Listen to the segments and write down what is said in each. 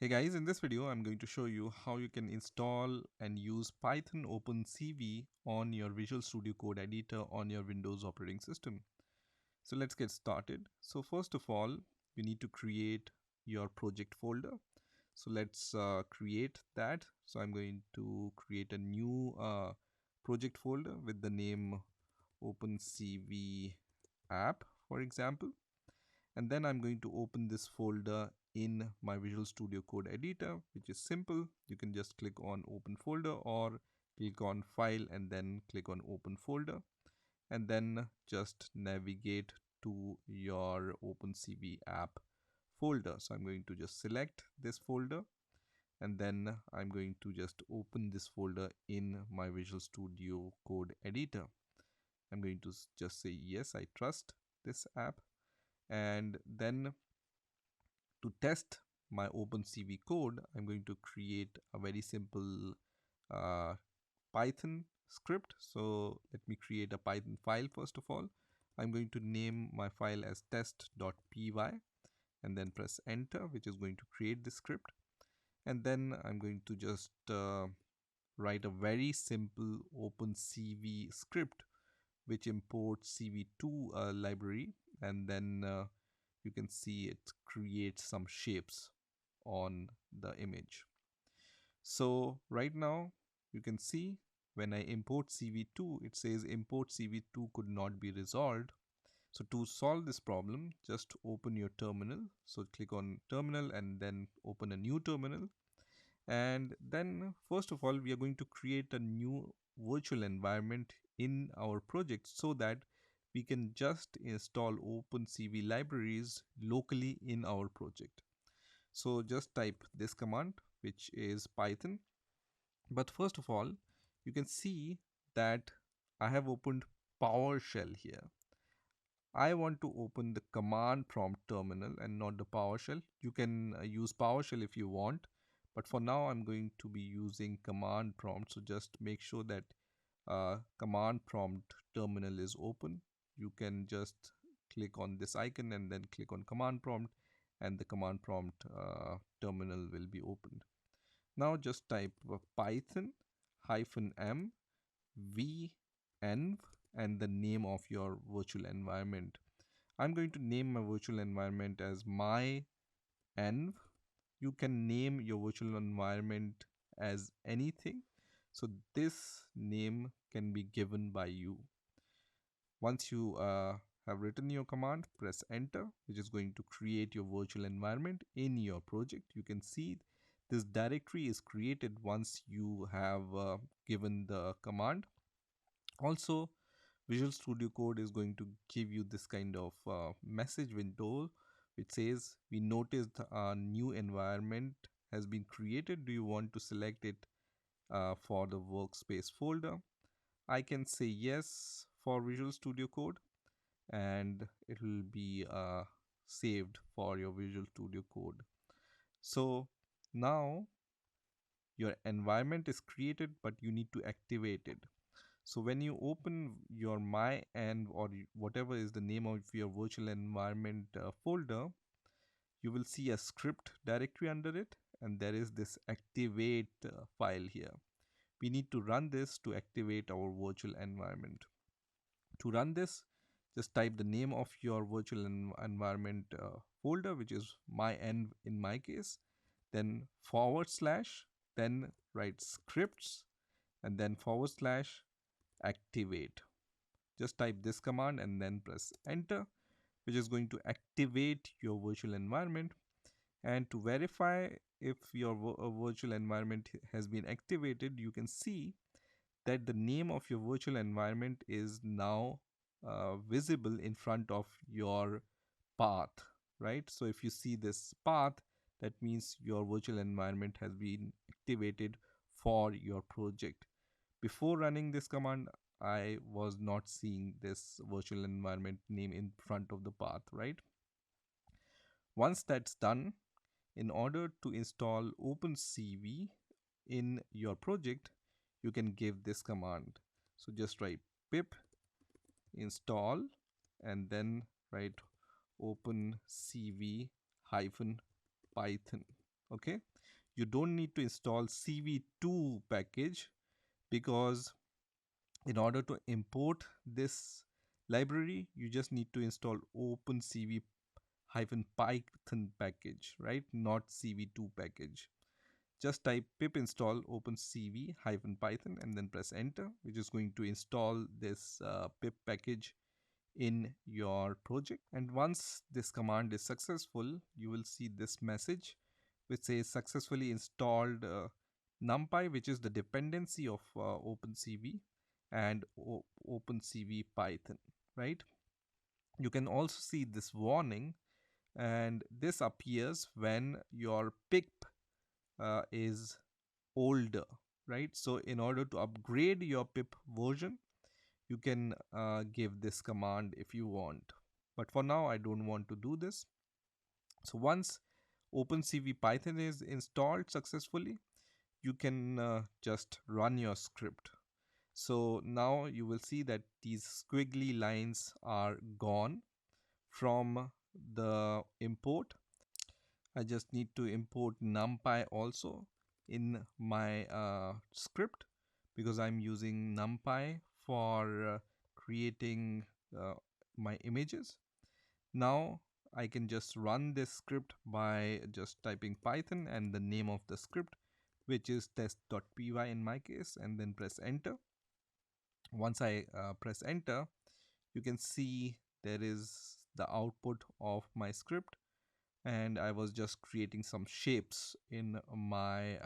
Hey guys, in this video I'm going to show you how you can install and use Python OpenCV on your Visual Studio Code editor on your Windows operating system. So let's get started. So first of all, you need to create your project folder. So let's create that. So I'm going to create a new project folder with the name OpenCV app, for example. And then I'm going to open this folder in my Visual Studio Code editor, which is simple. You can just click on open folder or click on file and then click on open folder and then just navigate to your OpenCV app folder. So I'm going to just select this folder and then I'm going to just open this folder in my Visual Studio Code editor. I'm going to just say yes, I trust this app, and then to test my OpenCV code, I'm going to create a very simple uh, Python script. So let me create a Python file first of all. I'm going to name my file as test.py and then press enter, which is going to create the script. And then I'm going to just write a very simple OpenCV script which imports CV2 library, and then you can see it creates some shapes on the image. So right now you can see when I import CV2, it says import CV2 could not be resolved. So to solve this problem, just open your terminal. So click on terminal and then open a new terminal. And then first of all, we are going to create a new virtual environment in our project so that we can just install OpenCV libraries locally in our project. So just type this command, which is Python. But first of all, you can see that I have opened PowerShell here. I want to open the command prompt terminal and not the PowerShell. You can use PowerShell if you want, but for now I'm going to be using command prompt. So just make sure that command prompt terminal is open. You can just click on this icon and then click on command prompt, and the command prompt terminal will be opened. Now just type Python -m v-env and the name of your virtual environment. I'm going to name my virtual environment as my env. You can name your virtual environment as anything. So this name can be given by you. Once you have written your command, press enter, which is going to create your virtual environment in your project. You can see this directory is created once you have given the command. Also, Visual Studio Code is going to give you this kind of message window which says, we noticed a new environment has been created. Do you want to select it for the workspace folder? I can say yes for Visual Studio Code, and it will be saved for your Visual Studio Code. So now your environment is created, but you need to activate it. So when you open your my env or whatever is the name of your virtual environment folder, you will see a script directory under it, and there is this activate file here. We need to run this to activate our virtual environment. To run this, just type the name of your virtual environment folder, which is my env in my case, then /, then write scripts, and then / activate. Just type this command and then press enter, which is going to activate your virtual environment. And to verify if your virtual environment has been activated, you can see that the name of your virtual environment is now visible in front of your path, right? So if you see this path, that means your virtual environment has been activated for your project. Before running this command, I was not seeing this virtual environment name in front of the path, right? Once that's done, in order to install OpenCV in your project, you can give this command. So just write pip install and then write OpenCV -Python. Okay, You don't need to install CV2 package, because in order to import this library, you just need to install OpenCV Python package, right? Not CV2 package. Just type pip install OpenCV Python and then press enter, which is going to install this pip package in your project. And once this command is successful, you will see this message which says successfully installed NumPy, which is the dependency of OpenCV, and OpenCV Python, right? You can also see this warning, and this appears when your pip is older, right? So in order to upgrade your pip version, you can give this command if you want, but for now I don't want to do this. So once OpenCV Python is installed successfully, you can just run your script. So now you will see that these squiggly lines are gone from the import. I just need to import NumPy also in my script, because I'm using NumPy for creating uh, my images. Now I can just run this script by just typing Python and the name of the script, which is test.py in my case, and then press enter. Once I press enter, you can see there is the output of my script, and I was just creating some shapes in my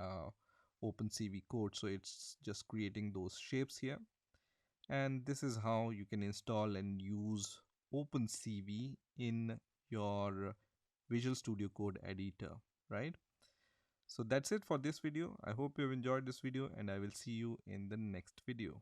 OpenCV code. So it's just creating those shapes here. And this is how you can install and use OpenCV in your Visual Studio Code editor, right? So that's it for this video. I hope you've enjoyed this video, and I will see you in the next video.